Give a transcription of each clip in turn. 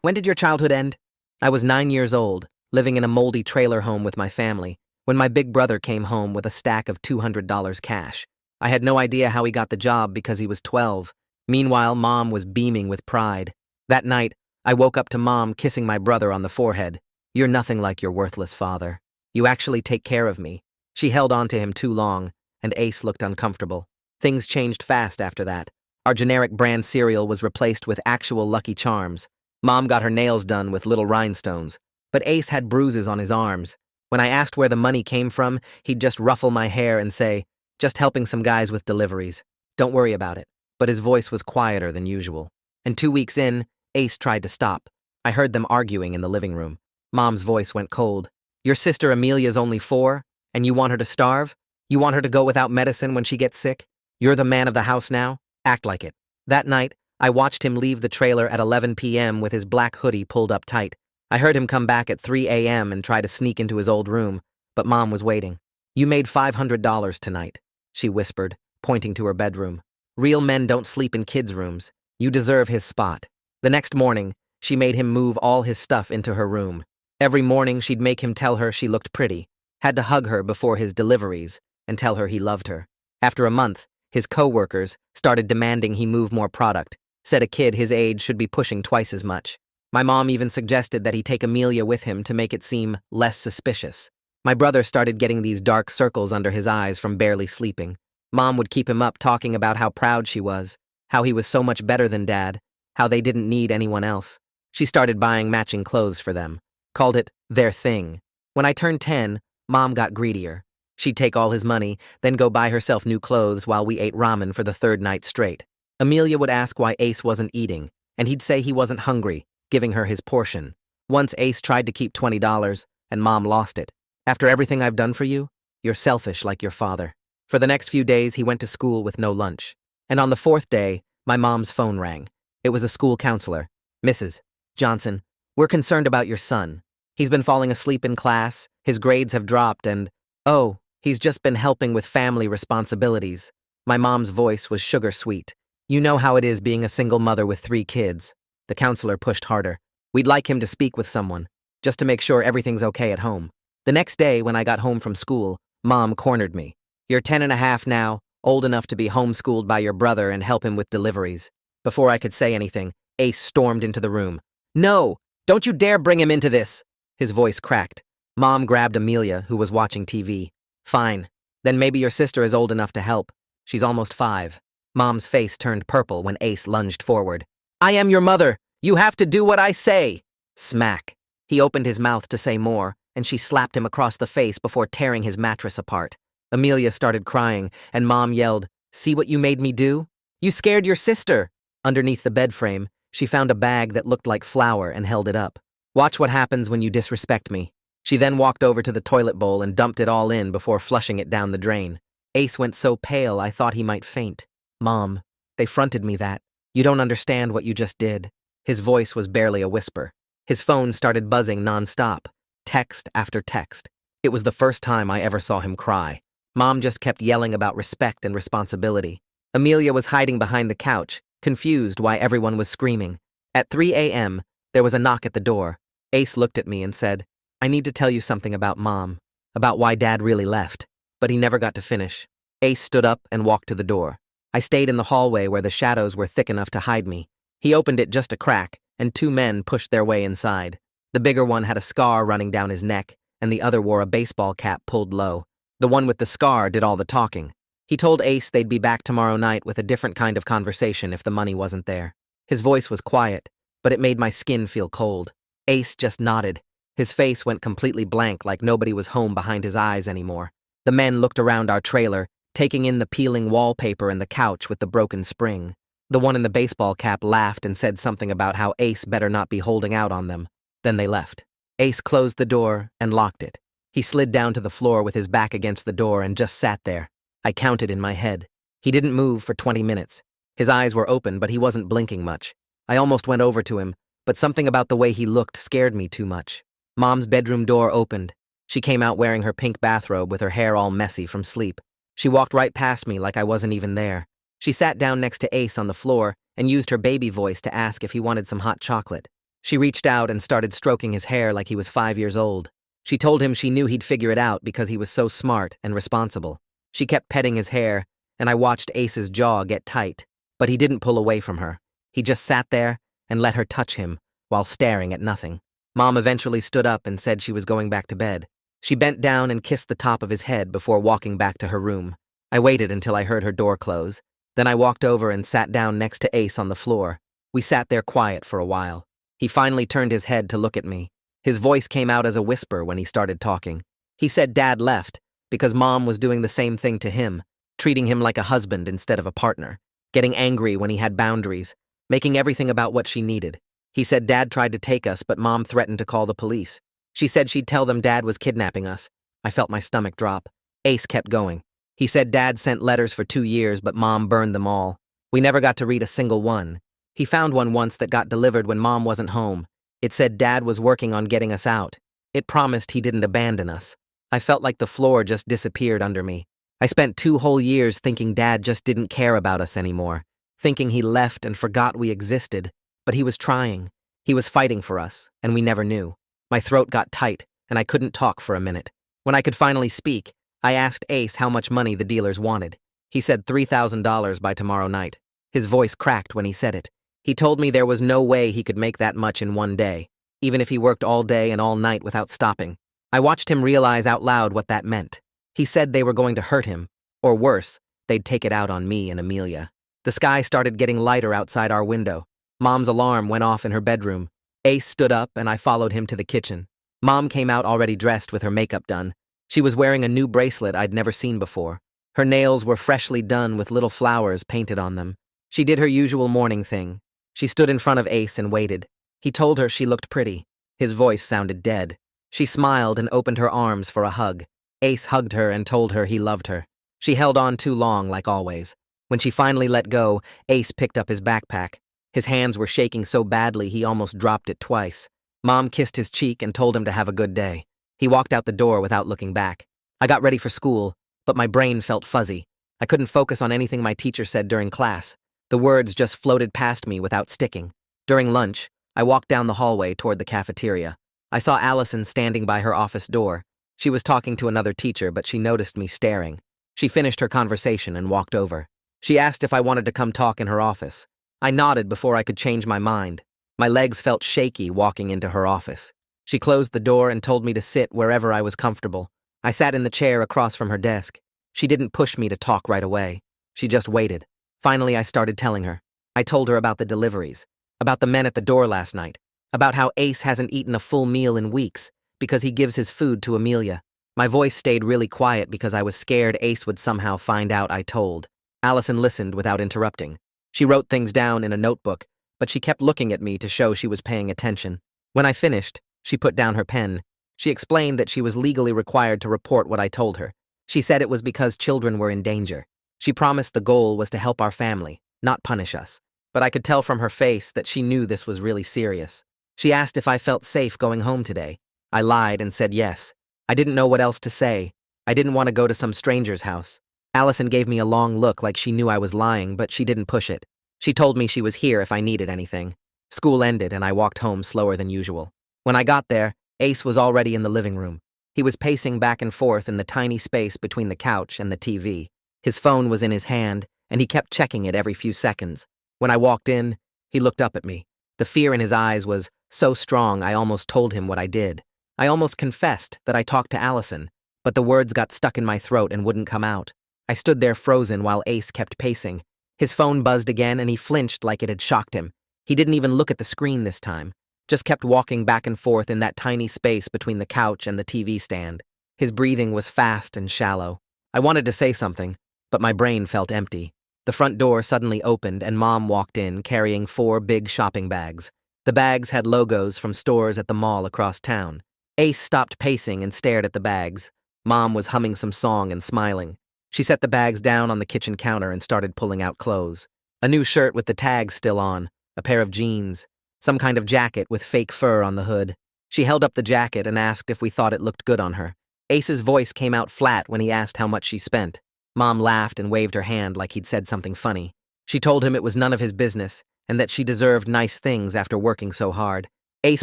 When did your childhood end? I was 9 years old, living in a moldy trailer home with my family, when my big brother came home with a stack of $200 cash. I had no idea how he got the job because he was 12. Meanwhile, Mom was beaming with pride. That night, I woke up to Mom kissing my brother on the forehead. "You're nothing like your worthless father. You actually take care of me." She held on to him too long, and Ace looked uncomfortable. Things changed fast after that. Our generic brand cereal was replaced with actual Lucky Charms. Mom got her nails done with little rhinestones, but Ace had bruises on his arms. When I asked where the money came from, he'd just ruffle my hair and say, "Just helping some guys with deliveries. Don't worry about it." But his voice was quieter than usual. And 2 weeks in, Ace tried to stop. I heard them arguing in the living room. Mom's voice went cold. "Your sister Amelia's only 4, and you want her to starve? You want her to go without medicine when she gets sick? You're the man of the house now? Act like it." That night, I watched him leave the trailer at 11 p.m. with his black hoodie pulled up tight. I heard him come back at 3 a.m. and try to sneak into his old room, but Mom was waiting. "You made $500 tonight," she whispered, pointing to her bedroom. "Real men don't sleep in kids' rooms. You deserve his spot." The next morning, she made him move all his stuff into her room. Every morning, she'd make him tell her she looked pretty, had to hug her before his deliveries, and tell her he loved her. After a month, his co-workers started demanding he move more product, said a kid his age should be pushing twice as much. My mom even suggested that he take Amelia with him to make it seem less suspicious. My brother started getting these dark circles under his eyes from barely sleeping. Mom would keep him up talking about how proud she was, how he was so much better than Dad, how they didn't need anyone else. She started buying matching clothes for them, called it their thing. When I turned 10, Mom got greedier. She'd take all his money, then go buy herself new clothes while we ate ramen for the third night straight. Amelia would ask why Ace wasn't eating, and he'd say he wasn't hungry, giving her his portion. Once Ace tried to keep $20, and Mom lost it. "After everything I've done for you, you're selfish like your father." For the next few days, he went to school with no lunch. And on the 4th day, my mom's phone rang. It was a school counselor. "Mrs. Johnson, we're concerned about your son. He's been falling asleep in class, his grades have dropped, and, oh, he's just been helping with family responsibilities." My mom's voice was sugar sweet. "You know how it is being a single mother with 3 kids. The counselor pushed harder. "We'd like him to speak with someone, just to make sure everything's okay at home." The next day, when I got home from school, Mom cornered me. "You're 10 and a half now, old enough to be homeschooled by your brother and help him with deliveries." Before I could say anything, Ace stormed into the room. "No! Don't you dare bring him into this!" His voice cracked. Mom grabbed Amelia, who was watching TV. "Fine. Then maybe your sister is old enough to help. She's almost 5. Mom's face turned purple when Ace lunged forward. "I am your mother! You have to do what I say!" Smack. He opened his mouth to say more, and she slapped him across the face before tearing his mattress apart. Amelia started crying, and Mom yelled, "See what you made me do? You scared your sister!" Underneath the bed frame, she found a bag that looked like flour and held it up. "Watch what happens when you disrespect me." She then walked over to the toilet bowl and dumped it all in before flushing it down the drain. Ace went so pale I thought he might faint. "Mom, they fronted me that. You don't understand what you just did." His voice was barely a whisper. His phone started buzzing nonstop, text after text. It was the first time I ever saw him cry. Mom just kept yelling about respect and responsibility. Amelia was hiding behind the couch, confused why everyone was screaming. At 3 a.m., there was a knock at the door. Ace looked at me and said, "I need to tell you something about Mom, about why Dad really left." But he never got to finish. Ace stood up and walked to the door. I stayed in the hallway where the shadows were thick enough to hide me. He opened it just a crack, and 2 men pushed their way inside. The bigger one had a scar running down his neck, and the other wore a baseball cap pulled low. The one with the scar did all the talking. He told Ace they'd be back tomorrow night with a different kind of conversation if the money wasn't there. His voice was quiet, but it made my skin feel cold. Ace just nodded. His face went completely blank, like nobody was home behind his eyes anymore. The men looked around our trailer, taking in the peeling wallpaper and the couch with the broken spring. The one in the baseball cap laughed and said something about how Ace better not be holding out on them. Then they left. Ace closed the door and locked it. He slid down to the floor with his back against the door and just sat there. I counted in my head. He didn't move for 20 minutes. His eyes were open, but he wasn't blinking much. I almost went over to him, but something about the way he looked scared me too much. Mom's bedroom door opened. She came out wearing her pink bathrobe with her hair all messy from sleep. She walked right past me like I wasn't even there. She sat down next to Ace on the floor and used her baby voice to ask if he wanted some hot chocolate. She reached out and started stroking his hair like he was 5 years old. She told him she knew he'd figure it out because he was so smart and responsible. She kept petting his hair, and I watched Ace's jaw get tight. But he didn't pull away from her. He just sat there and let her touch him while staring at nothing. Mom eventually stood up and said she was going back to bed. She bent down and kissed the top of his head before walking back to her room. I waited until I heard her door close. Then I walked over and sat down next to Ace on the floor. We sat there quiet for a while. He finally turned his head to look at me. His voice came out as a whisper when he started talking. He said Dad left because Mom was doing the same thing to him, treating him like a husband instead of a partner, getting angry when he had boundaries, making everything about what she needed. He said Dad tried to take us, but Mom threatened to call the police. She said she'd tell them Dad was kidnapping us. I felt my stomach drop. Ace kept going. He said Dad sent letters for 2 years, but Mom burned them all. We never got to read a single one. He found one once that got delivered when Mom wasn't home. It said Dad was working on getting us out. It promised he didn't abandon us. I felt like the floor just disappeared under me. I spent 2 whole years thinking Dad just didn't care about us anymore, thinking he left and forgot we existed. But he was trying. He was fighting for us, and we never knew. My throat got tight, and I couldn't talk for a minute. When I could finally speak, I asked Ace how much money the dealers wanted. He said $3,000 by tomorrow night. His voice cracked when he said it. He told me there was no way he could make that much in one day, even if he worked all day and all night without stopping. I watched him realize out loud what that meant. He said they were going to hurt him, or worse, they'd take it out on me and Amelia. The sky started getting lighter outside our window. Mom's alarm went off in her bedroom. Ace stood up and I followed him to the kitchen. Mom came out already dressed with her makeup done. She was wearing a new bracelet I'd never seen before. Her nails were freshly done with little flowers painted on them. She did her usual morning thing. She stood in front of Ace and waited. He told her she looked pretty. His voice sounded dead. She smiled and opened her arms for a hug. Ace hugged her and told her he loved her. She held on too long, like always. When she finally let go, Ace picked up his backpack. His hands were shaking so badly he almost dropped it twice. Mom kissed his cheek and told him to have a good day. He walked out the door without looking back. I got ready for school, but my brain felt fuzzy. I couldn't focus on anything my teacher said during class. The words just floated past me without sticking. During lunch, I walked down the hallway toward the cafeteria. I saw Allison standing by her office door. She was talking to another teacher, but she noticed me staring. She finished her conversation and walked over. She asked if I wanted to come talk in her office. I nodded before I could change my mind. My legs felt shaky walking into her office. She closed the door and told me to sit wherever I was comfortable. I sat in the chair across from her desk. She didn't push me to talk right away. She just waited. Finally, I started telling her. I told her about the deliveries, about the men at the door last night, about how Ace hasn't eaten a full meal in weeks because he gives his food to Amelia. My voice stayed really quiet because I was scared Ace would somehow find out I told. Allison listened without interrupting. She wrote things down in a notebook, but she kept looking at me to show she was paying attention. When I finished, she put down her pen. She explained that she was legally required to report what I told her. She said it was because children were in danger. She promised the goal was to help our family, not punish us. But I could tell from her face that she knew this was really serious. She asked if I felt safe going home today. I lied and said yes. I didn't know what else to say. I didn't want to go to some stranger's house. Allison gave me a long look like she knew I was lying, but she didn't push it. She told me she was here if I needed anything. School ended and I walked home slower than usual. When I got there, Ace was already in the living room. He was pacing back and forth in the tiny space between the couch and the TV. His phone was in his hand, and he kept checking it every few seconds. When I walked in, he looked up at me. The fear in his eyes was so strong I almost told him what I did. I almost confessed that I talked to Allison, but the words got stuck in my throat and wouldn't come out. I stood there frozen while Ace kept pacing. His phone buzzed again and he flinched like it had shocked him. He didn't even look at the screen this time, just kept walking back and forth in that tiny space between the couch and the TV stand. His breathing was fast and shallow. I wanted to say something, but my brain felt empty. The front door suddenly opened and Mom walked in carrying 4 big shopping bags. The bags had logos from stores at the mall across town. Ace stopped pacing and stared at the bags. Mom was humming some song and smiling. She set the bags down on the kitchen counter and started pulling out clothes. A new shirt with the tags still on, a pair of jeans, some kind of jacket with fake fur on the hood. She held up the jacket and asked if we thought it looked good on her. Ace's voice came out flat when he asked how much she spent. Mom laughed and waved her hand like he'd said something funny. She told him it was none of his business and that she deserved nice things after working so hard. Ace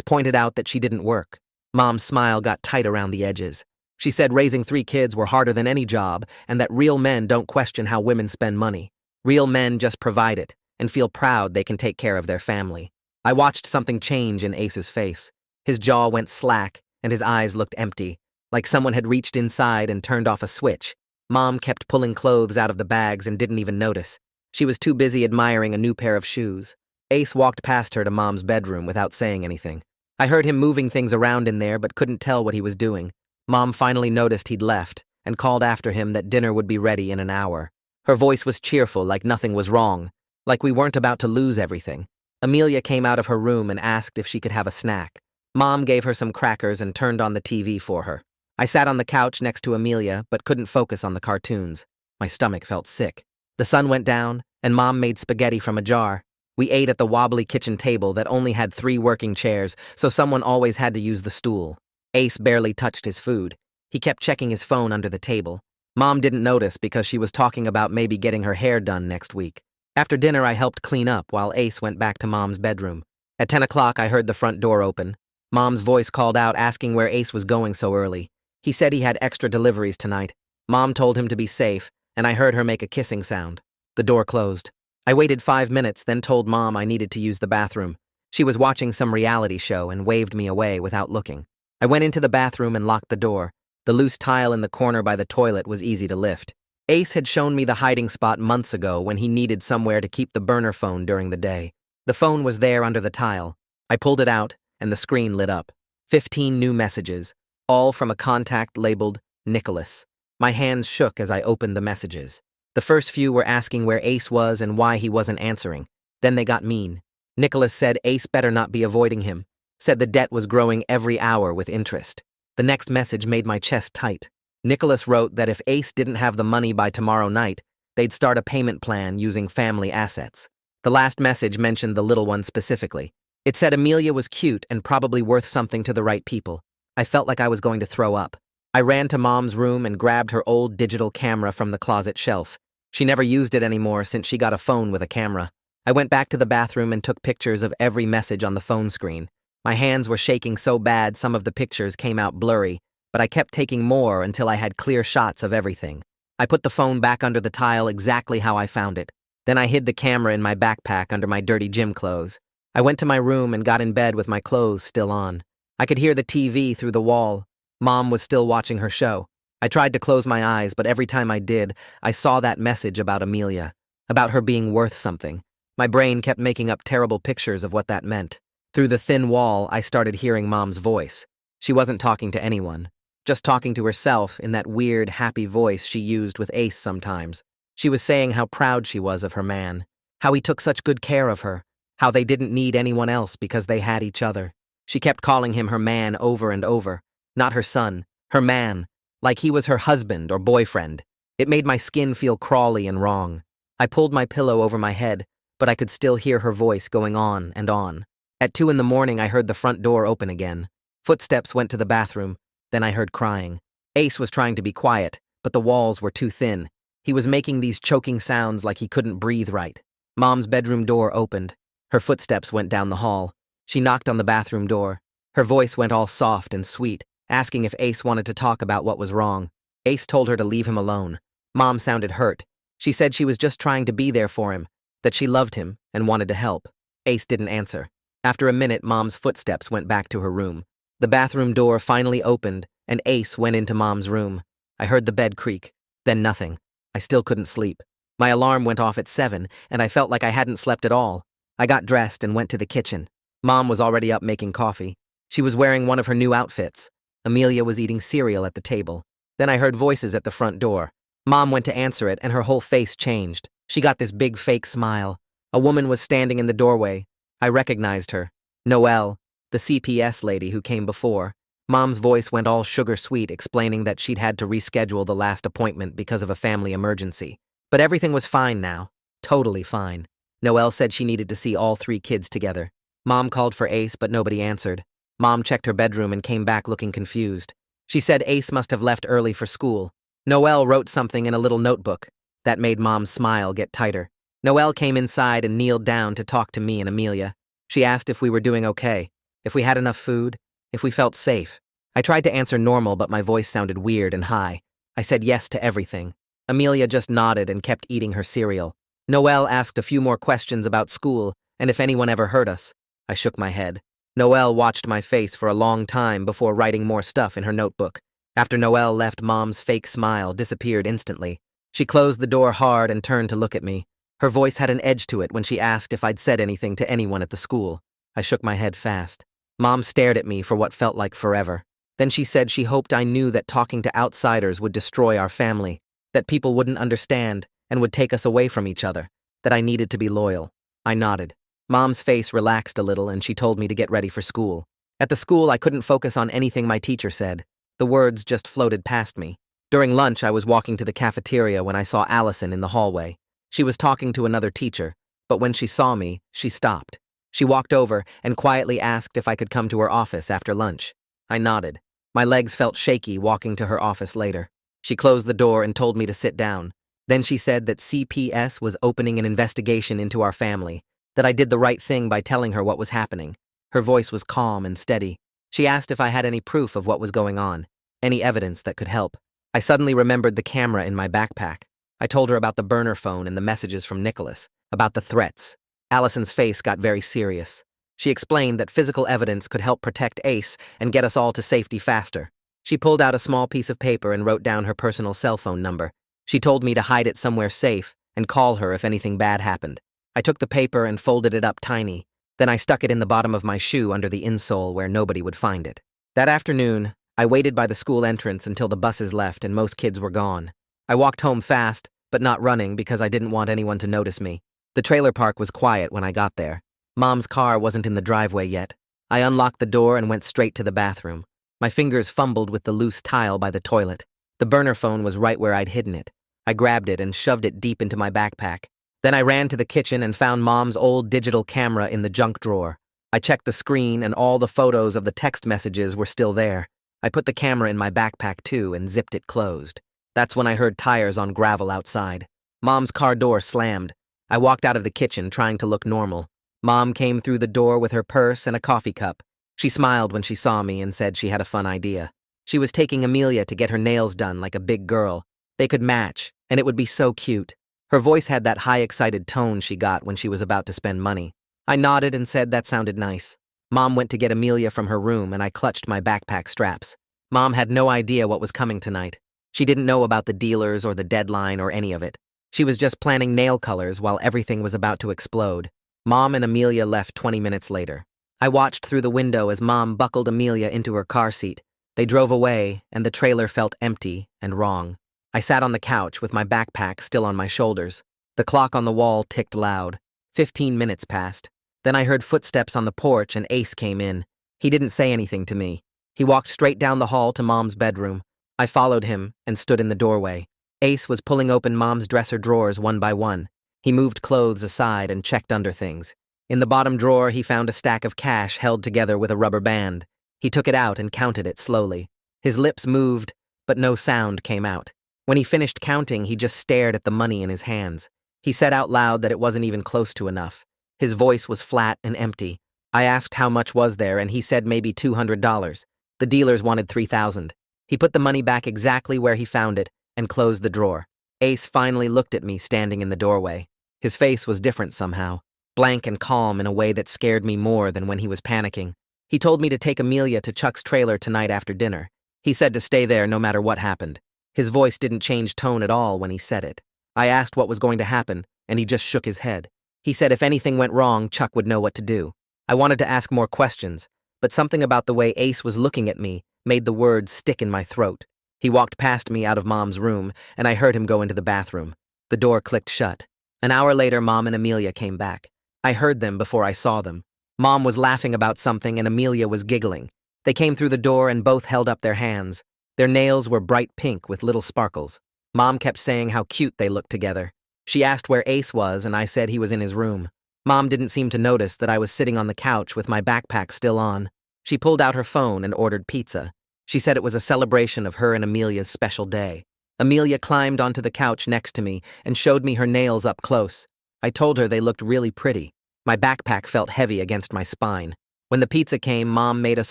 pointed out that she didn't work. Mom's smile got tight around the edges. She said raising 3 kids were harder than any job and that real men don't question how women spend money. Real men just provide it and feel proud they can take care of their family. I watched something change in Ace's face. His jaw went slack and his eyes looked empty, like someone had reached inside and turned off a switch. Mom kept pulling clothes out of the bags and didn't even notice. She was too busy admiring a new pair of shoes. Ace walked past her to Mom's bedroom without saying anything. I heard him moving things around in there but couldn't tell what he was doing. Mom finally noticed he'd left and called after him that dinner would be ready in an hour. Her voice was cheerful, like nothing was wrong, like we weren't about to lose everything. Amelia came out of her room and asked if she could have a snack. Mom gave her some crackers and turned on the TV for her. I sat on the couch next to Amelia but couldn't focus on the cartoons. My stomach felt sick. The sun went down and Mom made spaghetti from a jar. We ate at the wobbly kitchen table that only had 3 working chairs, so someone always had to use the stool. Ace barely touched his food. He kept checking his phone under the table. Mom didn't notice because she was talking about maybe getting her hair done next week. After dinner, I helped clean up while Ace went back to Mom's bedroom. At 10 o'clock, I heard the front door open. Mom's voice called out asking where Ace was going so early. He said he had extra deliveries tonight. Mom told him to be safe, and I heard her make a kissing sound. The door closed. I waited 5 minutes, then told Mom I needed to use the bathroom. She was watching some reality show and waved me away without looking. I went into the bathroom and locked the door. The loose tile in the corner by the toilet was easy to lift. Ace had shown me the hiding spot months ago when he needed somewhere to keep the burner phone during the day. The phone was there under the tile. I pulled it out, and the screen lit up. 15 new messages, all from a contact labeled Nicholas. My hands shook as I opened the messages. The first few were asking where Ace was and why he wasn't answering. Then they got mean. Nicholas said Ace better not be avoiding him. Said the debt was growing every hour with interest. The next message made my chest tight. Nicholas wrote that if Ace didn't have the money by tomorrow night, they'd start a payment plan using family assets. The last message mentioned the little one specifically. It said Amelia was cute and probably worth something to the right people. I felt like I was going to throw up. I ran to Mom's room and grabbed her old digital camera from the closet shelf. She never used it anymore since she got a phone with a camera. I went back to the bathroom and took pictures of every message on the phone screen. My hands were shaking so bad some of the pictures came out blurry, but I kept taking more until I had clear shots of everything. I put the phone back under the tile exactly how I found it. Then I hid the camera in my backpack under my dirty gym clothes. I went to my room and got in bed with my clothes still on. I could hear the TV through the wall. Mom was still watching her show. I tried to close my eyes, but every time I did, I saw that message about Amelia, about her being worth something. My brain kept making up terrible pictures of what that meant. Through the thin wall, I started hearing Mom's voice. She wasn't talking to anyone, just talking to herself in that weird, happy voice she used with Ace sometimes. She was saying how proud she was of her man, how he took such good care of her, how they didn't need anyone else because they had each other. She kept calling him her man over and over, not her son, her man, like he was her husband or boyfriend. It made my skin feel crawly and wrong. I pulled my pillow over my head, but I could still hear her voice going on and on. At 2 in the morning, I heard the front door open again. Footsteps went to the bathroom. Then I heard crying. Ace was trying to be quiet, but the walls were too thin. He was making these choking sounds like he couldn't breathe right. Mom's bedroom door opened. Her footsteps went down the hall. She knocked on the bathroom door. Her voice went all soft and sweet, asking if Ace wanted to talk about what was wrong. Ace told her to leave him alone. Mom sounded hurt. She said she was just trying to be there for him, that she loved him and wanted to help. Ace didn't answer. After a minute, Mom's footsteps went back to her room. The bathroom door finally opened, and Ace went into Mom's room. I heard the bed creak, then nothing. I still couldn't sleep. My alarm went off at 7, and I felt like I hadn't slept at all. I got dressed and went to the kitchen. Mom was already up making coffee. She was wearing one of her new outfits. Amelia was eating cereal at the table. Then I heard voices at the front door. Mom went to answer it, and her whole face changed. She got this big fake smile. A woman was standing in the doorway. I recognized her. Noelle, the CPS lady who came before. Mom's voice went all sugar-sweet, explaining that she'd had to reschedule the last appointment because of a family emergency. But everything was fine now. Totally fine. Noelle said she needed to see all 3 kids together. Mom called for Ace, but nobody answered. Mom checked her bedroom and came back looking confused. She said Ace must have left early for school. Noelle wrote something in a little notebook. That made Mom's smile get tighter. Noelle came inside and kneeled down to talk to me and Amelia. She asked if we were doing okay. if we had enough food, if we felt safe. I tried to answer normal, but my voice sounded weird and high. I said yes to everything. Amelia just nodded and kept eating her cereal. Noelle asked a few more questions about school and if anyone ever hurt us. I shook my head. Noelle watched my face for a long time before writing more stuff in her notebook. After Noelle left, Mom's fake smile disappeared instantly. She closed the door hard and turned to look at me. Her voice had an edge to it when she asked if I'd said anything to anyone at the school. I shook my head fast. Mom stared at me for what felt like forever. Then she said she hoped I knew that talking to outsiders would destroy our family, that people wouldn't understand and would take us away from each other, that I needed to be loyal. I nodded. Mom's face relaxed a little and she told me to get ready for school. At the school, I couldn't focus on anything my teacher said. The words just floated past me. During lunch, I was walking to the cafeteria when I saw Allison in the hallway. She was talking to another teacher, but when she saw me, she stopped. She walked over and quietly asked if I could come to her office after lunch. I nodded. My legs felt shaky walking to her office later. She closed the door and told me to sit down. Then she said that CPS was opening an investigation into our family, that I did the right thing by telling her what was happening. Her voice was calm and steady. She asked if I had any proof of what was going on, any evidence that could help. I suddenly remembered the camera in my backpack. I told her about the burner phone and the messages from Nicholas, about the threats. Allison's face got very serious. She explained that physical evidence could help protect Ace and get us all to safety faster. She pulled out a small piece of paper and wrote down her personal cell phone number. She told me to hide it somewhere safe and call her if anything bad happened. I took the paper and folded it up tiny. Then I stuck it in the bottom of my shoe under the insole where nobody would find it. That afternoon, I waited by the school entrance until the buses left and most kids were gone. I walked home fast, but not running because I didn't want anyone to notice me. The trailer park was quiet when I got there. Mom's car wasn't in the driveway yet. I unlocked the door and went straight to the bathroom. My fingers fumbled with the loose tile by the toilet. The burner phone was right where I'd hidden it. I grabbed it and shoved it deep into my backpack. Then I ran to the kitchen and found Mom's old digital camera in the junk drawer. I checked the screen and all the photos of the text messages were still there. I put the camera in my backpack too and zipped it closed. That's when I heard tires on gravel outside. Mom's car door slammed. I walked out of the kitchen trying to look normal. Mom came through the door with her purse and a coffee cup. She smiled when she saw me and said she had a fun idea. She was taking Amelia to get her nails done like a big girl. They could match, and it would be so cute. Her voice had that high, excited tone she got when she was about to spend money. I nodded and said that sounded nice. Mom went to get Amelia from her room and I clutched my backpack straps. Mom had no idea what was coming tonight. She didn't know about the dealers or the deadline or any of it. She was just planning nail colors while everything was about to explode. Mom and Amelia left 20 minutes later. I watched through the window as Mom buckled Amelia into her car seat. They drove away and the trailer felt empty and wrong. I sat on the couch with my backpack still on my shoulders. The clock on the wall ticked loud. 15 minutes passed. Then I heard footsteps on the porch and Ace came in. He didn't say anything to me. He walked straight down the hall to Mom's bedroom. I followed him and stood in the doorway. Ace was pulling open Mom's dresser drawers one by one. He moved clothes aside and checked under things. In the bottom drawer, he found a stack of cash held together with a rubber band. He took it out and counted it slowly. His lips moved, but no sound came out. When he finished counting, he just stared at the money in his hands. He said out loud that it wasn't even close to enough. His voice was flat and empty. I asked how much was there, and he said maybe $200. The dealers wanted $3,000. He put the money back exactly where he found it and closed the drawer. Ace finally looked at me standing in the doorway. His face was different somehow, blank and calm in a way that scared me more than when he was panicking. He told me to take Amelia to Chuck's trailer tonight after dinner. He said to stay there no matter what happened. His voice didn't change tone at all when he said it. I asked what was going to happen, and he just shook his head. He said if anything went wrong, Chuck would know what to do. I wanted to ask more questions, but something about the way Ace was looking at me made the words stick in my throat. He walked past me out of Mom's room, and I heard him go into the bathroom. The door clicked shut. An hour later, Mom and Amelia came back. I heard them before I saw them. Mom was laughing about something, and Amelia was giggling. They came through the door and both held up their hands. Their nails were bright pink with little sparkles. Mom kept saying how cute they looked together. She asked where Ace was, and I said he was in his room. Mom didn't seem to notice that I was sitting on the couch with my backpack still on. She pulled out her phone and ordered pizza. She said it was a celebration of her and Amelia's special day. Amelia climbed onto the couch next to me and showed me her nails up close. I told her they looked really pretty. My backpack felt heavy against my spine. When the pizza came, Mom made us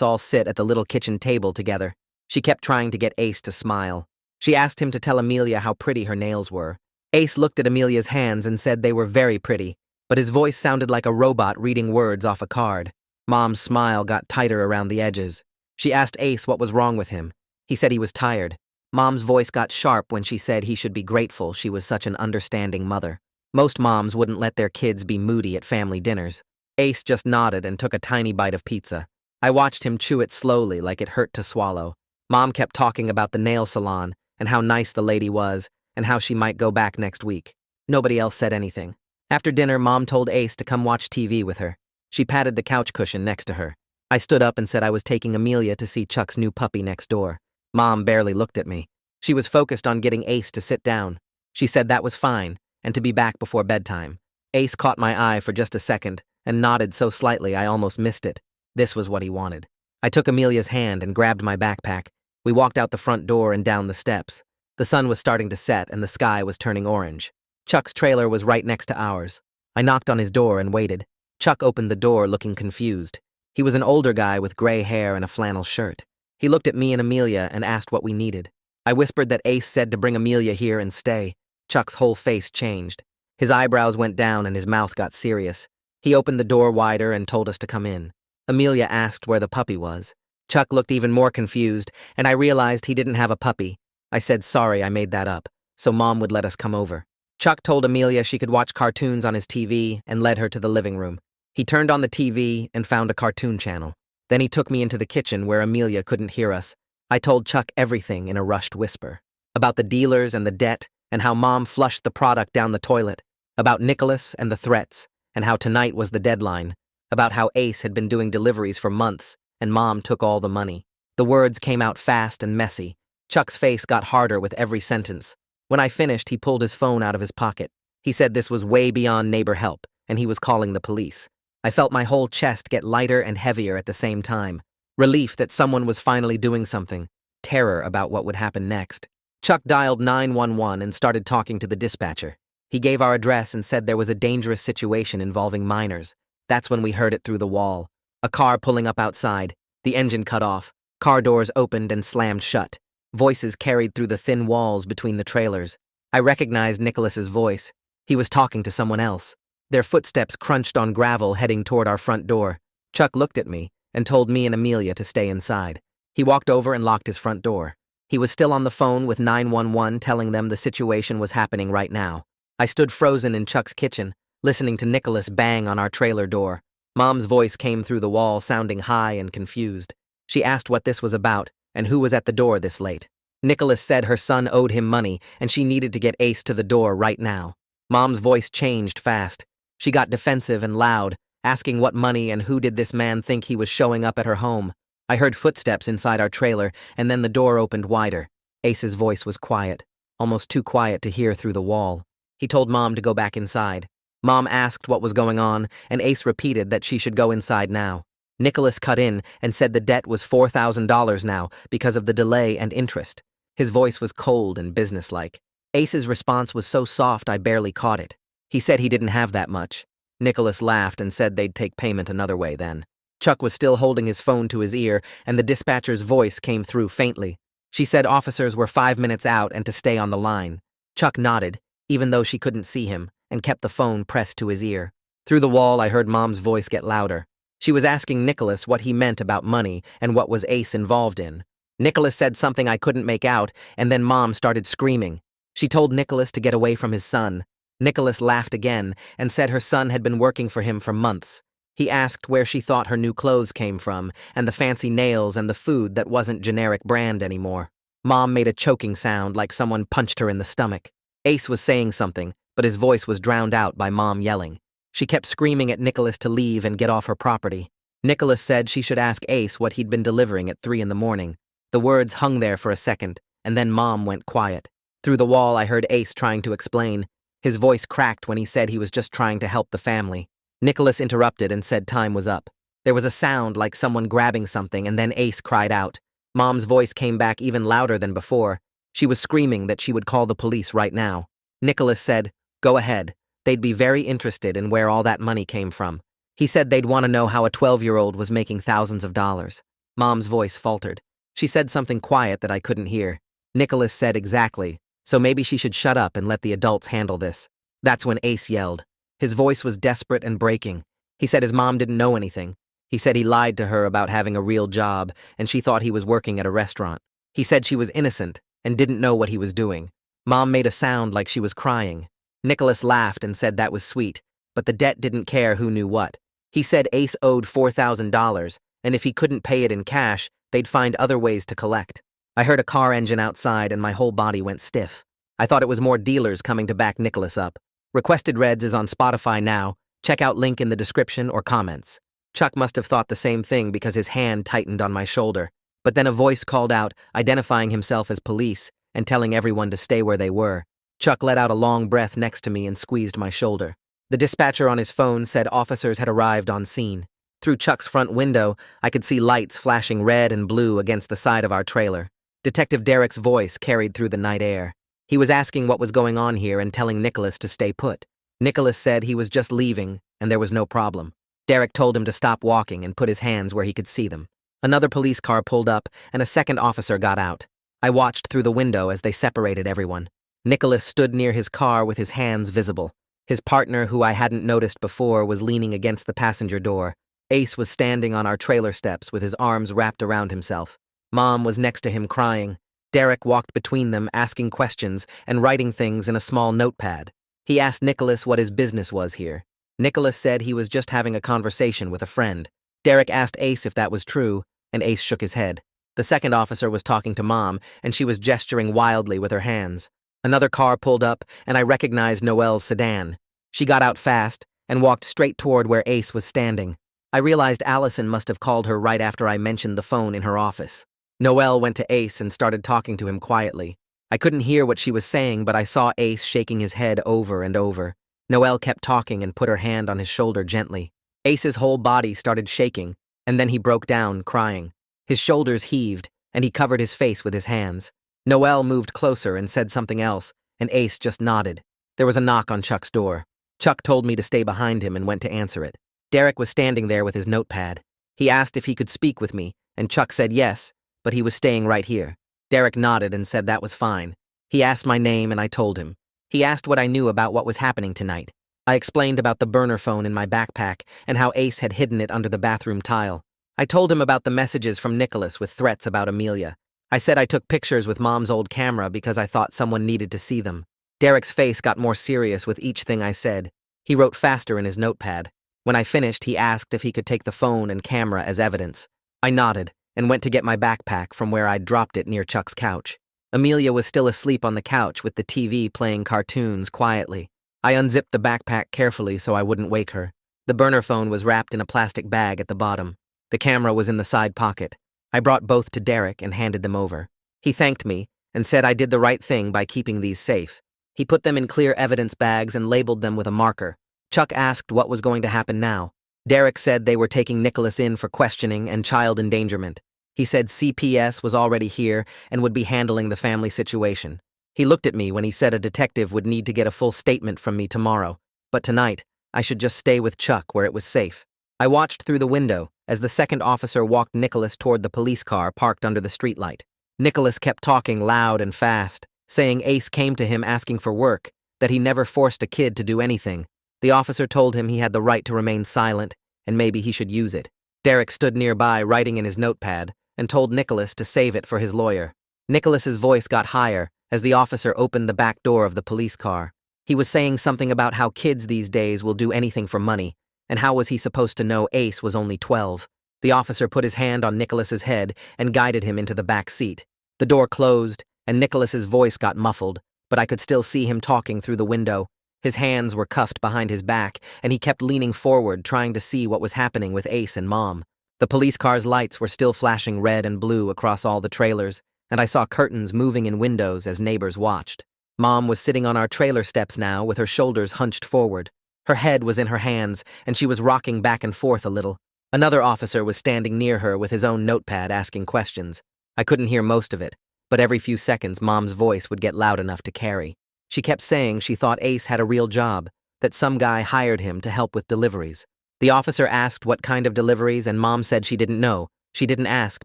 all sit at the little kitchen table together. She kept trying to get Ace to smile. She asked him to tell Amelia how pretty her nails were. Ace looked at Amelia's hands and said they were very pretty, but his voice sounded like a robot reading words off a card. Mom's smile got tighter around the edges. She asked Ace what was wrong with him. He said he was tired. Mom's voice got sharp when she said he should be grateful she was such an understanding mother. Most moms wouldn't let their kids be moody at family dinners. Ace just nodded and took a tiny bite of pizza. I watched him chew it slowly like it hurt to swallow. Mom kept talking about the nail salon and how nice the lady was and how she might go back next week. Nobody else said anything. After dinner, Mom told Ace to come watch TV with her. She patted the couch cushion next to her. I stood up and said I was taking Amelia to see Chuck's new puppy next door. Mom barely looked at me. She was focused on getting Ace to sit down. She said that was fine, and to be back before bedtime. Ace caught my eye for just a second and nodded so slightly I almost missed it. This was what he wanted. I took Amelia's hand and grabbed my backpack. We walked out the front door and down the steps. The sun was starting to set and the sky was turning orange. Chuck's trailer was right next to ours. I knocked on his door and waited. Chuck opened the door looking confused. He was an older guy with gray hair and a flannel shirt. He looked at me and Amelia and asked what we needed. I whispered that Ace said to bring Amelia here and stay. Chuck's whole face changed. His eyebrows went down and his mouth got serious. He opened the door wider and told us to come in. Amelia asked where the puppy was. Chuck looked even more confused, and I realized he didn't have a puppy. I said sorry I made that up, so Mom would let us come over. Chuck told Amelia she could watch cartoons on his TV and led her to the living room. He turned on the TV and found a cartoon channel. Then he took me into the kitchen where Amelia couldn't hear us. I told Chuck everything in a rushed whisper. About the dealers and the debt, and how Mom flushed the product down the toilet. About Nicholas and the threats, and how tonight was the deadline. About how Ace had been doing deliveries for months, and Mom took all the money. The words came out fast and messy. Chuck's face got harder with every sentence. When I finished, he pulled his phone out of his pocket. He said this was way beyond neighbor help, and he was calling the police. I felt my whole chest get lighter and heavier at the same time. Relief that someone was finally doing something. Terror about what would happen next. Chuck dialed 911 and started talking to the dispatcher. He gave our address and said there was a dangerous situation involving minors. That's when we heard it through the wall. A car pulling up outside. The engine cut off. Car doors opened and slammed shut. Voices carried through the thin walls between the trailers. I recognized Nicholas's voice. He was talking to someone else. Their footsteps crunched on gravel heading toward our front door. Chuck looked at me and told me and Amelia to stay inside. He walked over and locked his front door. He was still on the phone with 911 telling them the situation was happening right now. I stood frozen in Chuck's kitchen, listening to Nicholas bang on our trailer door. Mom's voice came through the wall, sounding high and confused. She asked what this was about and who was at the door this late. Nicholas said her son owed him money and she needed to get Ace to the door right now. Mom's voice changed fast. She got defensive and loud, asking what money and who did this man think he was showing up at her home. I heard footsteps inside our trailer, and then the door opened wider. Ace's voice was quiet, almost too quiet to hear through the wall. He told Mom to go back inside. Mom asked what was going on, and Ace repeated that she should go inside now. Nicholas cut in and said the debt was $4,000 now because of the delay and interest. His voice was cold and businesslike. Ace's response was so soft I barely caught it. He said he didn't have that much. Nicholas laughed and said they'd take payment another way then. Chuck was still holding his phone to his ear, and the dispatcher's voice came through faintly. She said officers were 5 minutes out and to stay on the line. Chuck nodded, even though she couldn't see him, and kept the phone pressed to his ear. Through the wall, I heard Mom's voice get louder. She was asking Nicholas what he meant about money and what was Ace involved in. Nicholas said something I couldn't make out, and then Mom started screaming. She told Nicholas to get away from his son. Nicholas laughed again and said her son had been working for him for months. He asked where she thought her new clothes came from, and the fancy nails and the food that wasn't generic brand anymore. Mom made a choking sound like someone punched her in the stomach. Ace was saying something, but his voice was drowned out by Mom yelling. She kept screaming at Nicholas to leave and get off her property. Nicholas said she should ask Ace what he'd been delivering at 3 a.m. The words hung there for a second, and then Mom went quiet. Through the wall, I heard Ace trying to explain. His voice cracked when he said he was just trying to help the family. Nicholas interrupted and said time was up. There was a sound like someone grabbing something, and then Ace cried out. Mom's voice came back even louder than before. She was screaming that she would call the police right now. Nicholas said, "Go ahead. They'd be very interested in where all that money came from. He said they'd want to know how a 12-year-old was making thousands of dollars. Mom's voice faltered. She said something quiet that I couldn't hear. Nicholas said exactly, so maybe she should shut up and let the adults handle this. That's when Ace yelled. His voice was desperate and breaking. He said his mom didn't know anything. He said he lied to her about having a real job, and she thought he was working at a restaurant. He said she was innocent and didn't know what he was doing. Mom made a sound like she was crying. Nicholas laughed and said that was sweet, but the debt didn't care who knew what. He said Ace owed $4,000, and if he couldn't pay it in cash, they'd find other ways to collect. I heard a car engine outside and my whole body went stiff. I thought it was more dealers coming to back Nicholas up. Requested Reds is on Spotify now. Check out link in the description or comments. Chuck must have thought the same thing because his hand tightened on my shoulder. But then a voice called out, identifying himself as police and telling everyone to stay where they were. Chuck let out a long breath next to me and squeezed my shoulder. The dispatcher on his phone said officers had arrived on scene. Through Chuck's front window, I could see lights flashing red and blue against the side of our trailer. Detective Derek's voice carried through the night air. He was asking what was going on here and telling Nicholas to stay put. Nicholas said he was just leaving and there was no problem. Derek told him to stop walking and put his hands where he could see them. Another police car pulled up and a second officer got out. I watched through the window as they separated everyone. Nicholas stood near his car with his hands visible. His partner, who I hadn't noticed before, was leaning against the passenger door. Ace was standing on our trailer steps with his arms wrapped around himself. Mom was next to him crying. Derek walked between them, asking questions and writing things in a small notepad. He asked Nicholas what his business was here. Nicholas said he was just having a conversation with a friend. Derek asked Ace if that was true, and Ace shook his head. The second officer was talking to Mom, and she was gesturing wildly with her hands. Another car pulled up, and I recognized Noelle's sedan. She got out fast and walked straight toward where Ace was standing. I realized Allison must have called her right after I mentioned the phone in her office. Noelle went to Ace and started talking to him quietly. I couldn't hear what she was saying, but I saw Ace shaking his head over and over. Noelle kept talking and put her hand on his shoulder gently. Ace's whole body started shaking, and then he broke down, crying. His shoulders heaved, and he covered his face with his hands. Noelle moved closer and said something else, and Ace just nodded. There was a knock on Chuck's door. Chuck told me to stay behind him and went to answer it. Derek was standing there with his notepad. He asked if he could speak with me, and Chuck said yes, but he was staying right here. Derek nodded and said that was fine. He asked my name and I told him. He asked what I knew about what was happening tonight. I explained about the burner phone in my backpack and how Ace had hidden it under the bathroom tile. I told him about the messages from Nicholas with threats about Amelia. I said I took pictures with Mom's old camera because I thought someone needed to see them. Derek's face got more serious with each thing I said. He wrote faster in his notepad. When I finished, he asked if he could take the phone and camera as evidence. I nodded and went to get my backpack from where I'd dropped it near Chuck's couch. Amelia was still asleep on the couch with the TV playing cartoons quietly. I unzipped the backpack carefully so I wouldn't wake her. The burner phone was wrapped in a plastic bag at the bottom. The camera was in the side pocket. I brought both to Derek and handed them over. He thanked me and said I did the right thing by keeping these safe. He put them in clear evidence bags and labeled them with a marker. Chuck asked what was going to happen now. Derek said they were taking Nicholas in for questioning and child endangerment. He said CPS was already here and would be handling the family situation. He looked at me when he said a detective would need to get a full statement from me tomorrow, but tonight I should just stay with Chuck where it was safe. I watched through the window as the second officer walked Nicholas toward the police car parked under the streetlight. Nicholas kept talking loud and fast, saying Ace came to him asking for work, that he never forced a kid to do anything. The officer told him he had the right to remain silent, and maybe he should use it. Derek stood nearby writing in his notepad and told Nicholas to save it for his lawyer. Nicholas's voice got higher as the officer opened the back door of the police car. He was saying something about how kids these days will do anything for money, and how was he supposed to know Ace was only 12? The officer put his hand on Nicholas's head and guided him into the back seat. The door closed, and Nicholas's voice got muffled, but I could still see him talking through the window. His hands were cuffed behind his back, and he kept leaning forward, trying to see what was happening with Ace and Mom. The police car's lights were still flashing red and blue across all the trailers, and I saw curtains moving in windows as neighbors watched. Mom was sitting on our trailer steps now with her shoulders hunched forward. Her head was in her hands, and she was rocking back and forth a little. Another officer was standing near her with his own notepad asking questions. I couldn't hear most of it, but every few seconds Mom's voice would get loud enough to carry. She kept saying she thought Ace had a real job, that some guy hired him to help with deliveries. The officer asked what kind of deliveries, and Mom said she didn't know. She didn't ask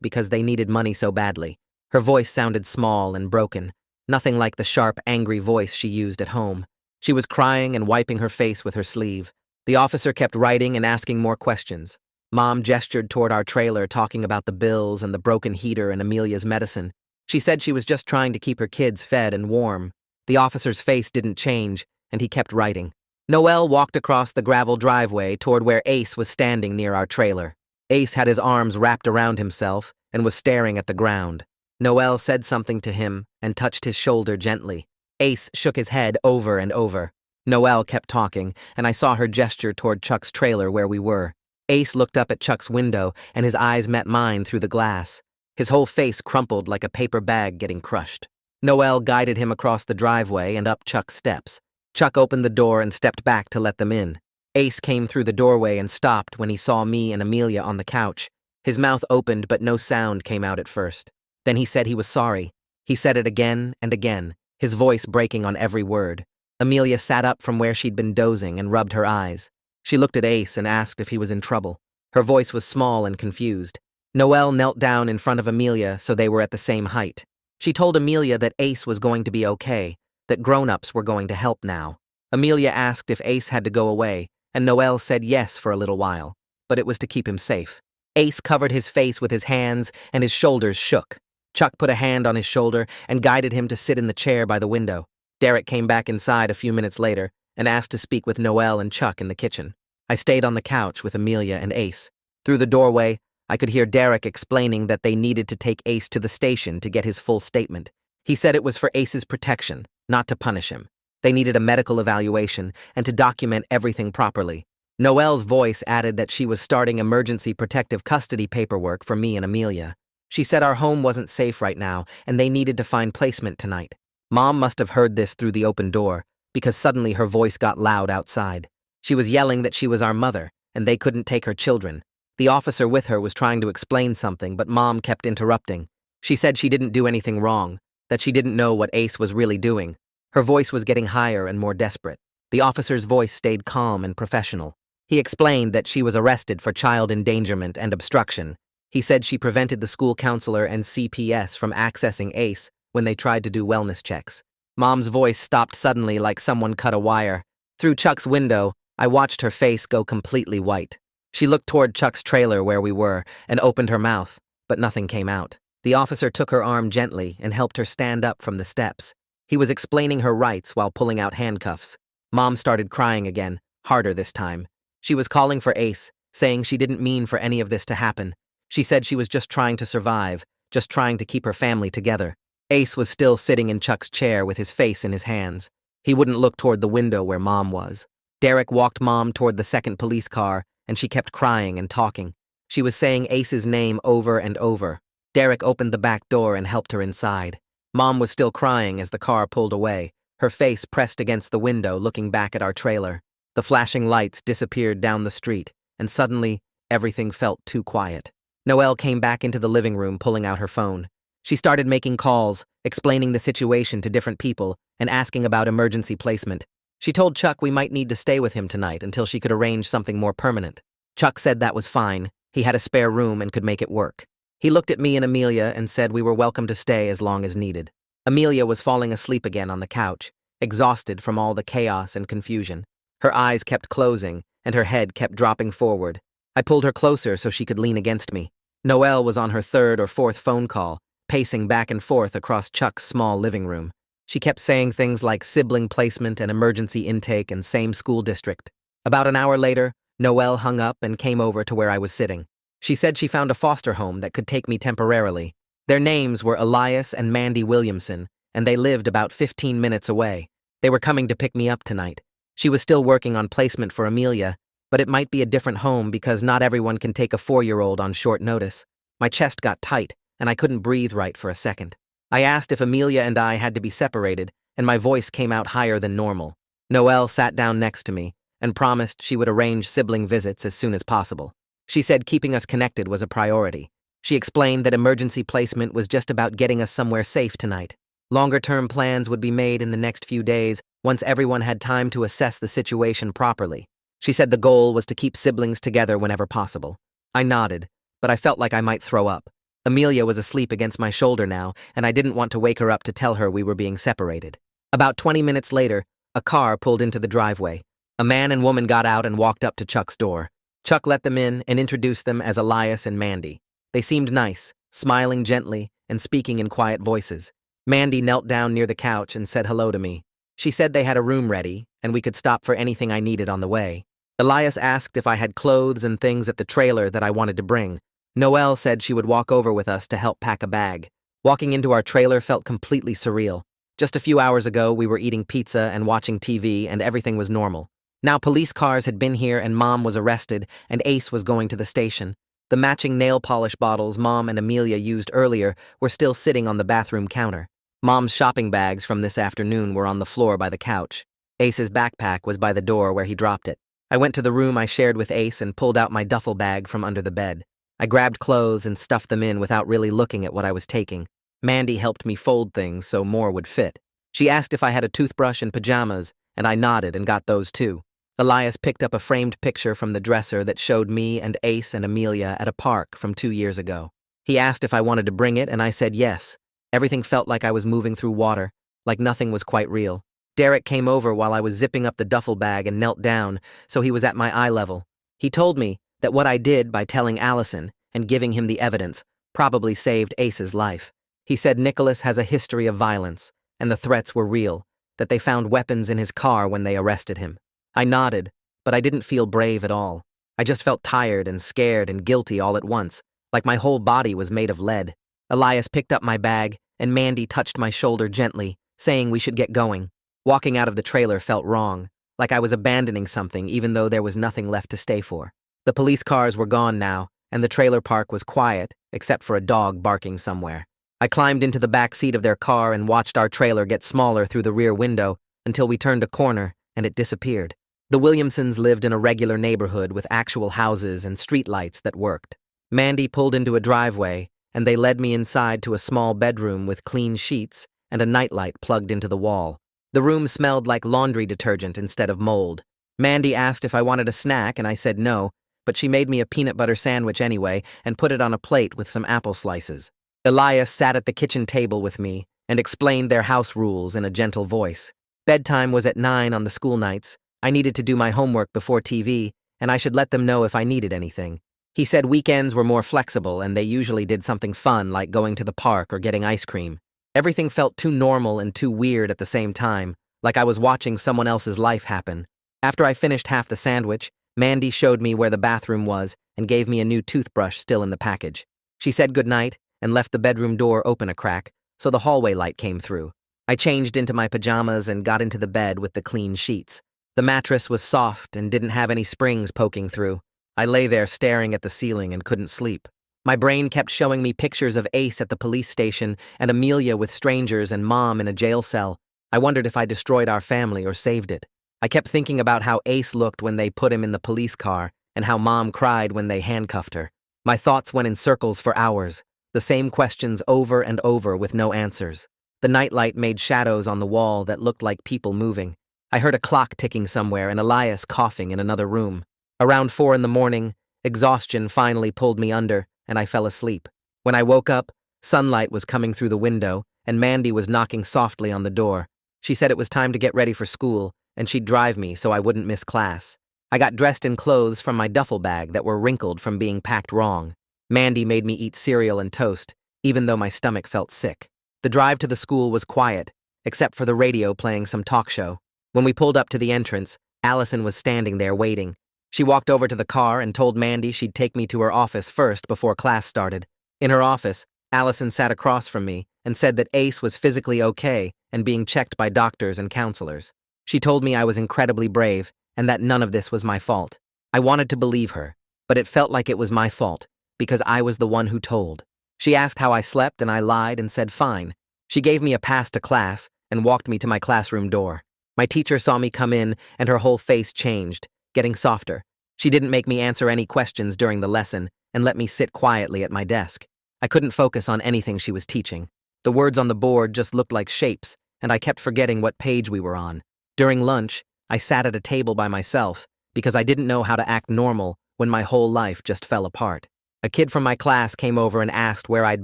because they needed money so badly. Her voice sounded small and broken, nothing like the sharp, angry voice she used at home. She was crying and wiping her face with her sleeve. The officer kept writing and asking more questions. Mom gestured toward our trailer, talking about the bills and the broken heater and Amelia's medicine. She said she was just trying to keep her kids fed and warm. The officer's face didn't change, and he kept writing. Noel walked across the gravel driveway toward where Ace was standing near our trailer. Ace had his arms wrapped around himself and was staring at the ground. Noel said something to him and touched his shoulder gently. Ace shook his head over and over. Noel kept talking, and I saw her gesture toward Chuck's trailer where we were. Ace looked up at Chuck's window, and his eyes met mine through the glass. His whole face crumpled like a paper bag getting crushed. Noel guided him across the driveway and up Chuck's steps. Chuck opened the door and stepped back to let them in. Ace came through the doorway and stopped when he saw me and Amelia on the couch. His mouth opened, but no sound came out at first. Then he said he was sorry. He said it again and again, his voice breaking on every word. Amelia sat up from where she'd been dozing and rubbed her eyes. She looked at Ace and asked if he was in trouble. Her voice was small and confused. Noel knelt down in front of Amelia so they were at the same height. She told Amelia that Ace was going to be okay, that grown-ups were going to help now. Amelia asked if Ace had to go away, and Noel said yes for a little while, but it was to keep him safe. Ace covered his face with his hands and his shoulders shook. Chuck put a hand on his shoulder and guided him to sit in the chair by the window. Derek came back inside a few minutes later and asked to speak with Noel and Chuck in the kitchen. I stayed on the couch with Amelia and Ace. Through the doorway, I could hear Derek explaining that they needed to take Ace to the station to get his full statement. He said it was for Ace's protection, not to punish him. They needed a medical evaluation and to document everything properly. Noelle's voice added that she was starting emergency protective custody paperwork for me and Amelia. She said our home wasn't safe right now and they needed to find placement tonight. Mom must have heard this through the open door, because suddenly her voice got loud outside. She was yelling that she was our mother, and they couldn't take her children. The officer with her was trying to explain something, but Mom kept interrupting. She said she didn't do anything wrong, that she didn't know what Ace was really doing. Her voice was getting higher and more desperate. The officer's voice stayed calm and professional. He explained that she was arrested for child endangerment and obstruction. He said she prevented the school counselor and CPS from accessing Ace when they tried to do wellness checks. Mom's voice stopped suddenly like someone cut a wire. Through Chuck's window, I watched her face go completely white. She looked toward Chuck's trailer where we were and opened her mouth, but nothing came out. The officer took her arm gently and helped her stand up from the steps. He was explaining her rights while pulling out handcuffs. Mom started crying again, harder this time. She was calling for Ace, saying she didn't mean for any of this to happen. She said she was just trying to survive, just trying to keep her family together. Ace was still sitting in Chuck's chair with his face in his hands. He wouldn't look toward the window where Mom was. Derek walked Mom toward the second police car, and she kept crying and talking. She was saying Ace's name over and over. Derek opened the back door and helped her inside. Mom was still crying as the car pulled away, her face pressed against the window looking back at our trailer. The flashing lights disappeared down the street, and suddenly, everything felt too quiet. Noelle came back into the living room pulling out her phone. She started making calls, explaining the situation to different people, and asking about emergency placement. She told Chuck we might need to stay with him tonight until she could arrange something more permanent. Chuck said that was fine. He had a spare room and could make it work. He looked at me and Amelia and said we were welcome to stay as long as needed. Amelia was falling asleep again on the couch, exhausted from all the chaos and confusion. Her eyes kept closing, and her head kept dropping forward. I pulled her closer so she could lean against me. Noelle was on her third or fourth phone call, pacing back and forth across Chuck's small living room. She kept saying things like sibling placement and emergency intake and same school district. About an hour later, Noelle hung up and came over to where I was sitting. She said she found a foster home that could take me temporarily. Their names were Elias and Mandy Williamson, and they lived about 15 minutes away. They were coming to pick me up tonight. She was still working on placement for Amelia, but it might be a different home because not everyone can take a 4-year-old on short notice. My chest got tight, and I couldn't breathe right for a second. I asked if Amelia and I had to be separated, and my voice came out higher than normal. Noelle sat down next to me and promised she would arrange sibling visits as soon as possible. She said keeping us connected was a priority. She explained that emergency placement was just about getting us somewhere safe tonight. Longer-term plans would be made in the next few days once everyone had time to assess the situation properly. She said the goal was to keep siblings together whenever possible. I nodded, but I felt like I might throw up. Amelia was asleep against my shoulder now, and I didn't want to wake her up to tell her we were being separated. About 20 minutes later, a car pulled into the driveway. A man and woman got out and walked up to Chuck's door. Chuck let them in and introduced them as Elias and Mandy. They seemed nice, smiling gently and speaking in quiet voices. Mandy knelt down near the couch and said hello to me. She said they had a room ready, and we could stop for anything I needed on the way. Elias asked if I had clothes and things at the trailer that I wanted to bring. Noelle said she would walk over with us to help pack a bag. Walking into our trailer felt completely surreal. Just a few hours ago, we were eating pizza and watching TV, and everything was normal. Now police cars had been here, and Mom was arrested, and Ace was going to the station. The matching nail polish bottles Mom and Amelia used earlier were still sitting on the bathroom counter. Mom's shopping bags from this afternoon were on the floor by the couch. Ace's backpack was by the door where he dropped it. I went to the room I shared with Ace and pulled out my duffel bag from under the bed. I grabbed clothes and stuffed them in without really looking at what I was taking. Mandy helped me fold things so more would fit. She asked if I had a toothbrush and pajamas, and I nodded and got those too. Elias picked up a framed picture from the dresser that showed me and Ace and Amelia at a park from 2 years ago. He asked if I wanted to bring it, and I said yes. Everything felt like I was moving through water, like nothing was quite real. Derek came over while I was zipping up the duffel bag and knelt down, so he was at my eye level. He told me that what I did by telling Allison and giving him the evidence probably saved Ace's life. He said Nicholas has a history of violence, and the threats were real, that they found weapons in his car when they arrested him. I nodded, but I didn't feel brave at all. I just felt tired and scared and guilty all at once, like my whole body was made of lead. Elias picked up my bag, and Mandy touched my shoulder gently, saying we should get going. Walking out of the trailer felt wrong, like I was abandoning something even though there was nothing left to stay for. The police cars were gone now, and the trailer park was quiet, except for a dog barking somewhere. I climbed into the back seat of their car and watched our trailer get smaller through the rear window until we turned a corner and it disappeared. The Williamsons lived in a regular neighborhood with actual houses and streetlights that worked. Mandy pulled into a driveway, and they led me inside to a small bedroom with clean sheets and a nightlight plugged into the wall. The room smelled like laundry detergent instead of mold. Mandy asked if I wanted a snack, and I said no, but she made me a peanut butter sandwich anyway and put it on a plate with some apple slices. Elias sat at the kitchen table with me and explained their house rules in a gentle voice. Bedtime was at 9 on the school nights. I needed to do my homework before TV, and I should let them know if I needed anything. He said weekends were more flexible and they usually did something fun like going to the park or getting ice cream. Everything felt too normal and too weird at the same time, like I was watching someone else's life happen. After I finished half the sandwich, Mandy showed me where the bathroom was and gave me a new toothbrush still in the package. She said goodnight and left the bedroom door open a crack, so the hallway light came through. I changed into my pajamas and got into the bed with the clean sheets. The mattress was soft and didn't have any springs poking through. I lay there staring at the ceiling and couldn't sleep. My brain kept showing me pictures of Ace at the police station and Amelia with strangers and Mom in a jail cell. I wondered if I destroyed our family or saved it. I kept thinking about how Ace looked when they put him in the police car and how Mom cried when they handcuffed her. My thoughts went in circles for hours, the same questions over and over with no answers. The nightlight made shadows on the wall that looked like people moving. I heard a clock ticking somewhere and Elias coughing in another room. Around 4 in the morning, exhaustion finally pulled me under, and I fell asleep. When I woke up, sunlight was coming through the window, and Mandy was knocking softly on the door. She said it was time to get ready for school, and she'd drive me so I wouldn't miss class. I got dressed in clothes from my duffel bag that were wrinkled from being packed wrong. Mandy made me eat cereal and toast, even though my stomach felt sick. The drive to the school was quiet, except for the radio playing some talk show. When we pulled up to the entrance, Allison was standing there waiting. She walked over to the car and told Mandy she'd take me to her office first before class started. In her office, Allison sat across from me and said that Ace was physically okay and being checked by doctors and counselors. She told me I was incredibly brave and that none of this was my fault. I wanted to believe her, but it felt like it was my fault because I was the one who told. She asked how I slept and I lied and said fine. She gave me a pass to class and walked me to my classroom door. My teacher saw me come in and her whole face changed, getting softer. She didn't make me answer any questions during the lesson and let me sit quietly at my desk. I couldn't focus on anything she was teaching. The words on the board just looked like shapes, and I kept forgetting what page we were on. During lunch, I sat at a table by myself, because I didn't know how to act normal when my whole life just fell apart. A kid from my class came over and asked where I'd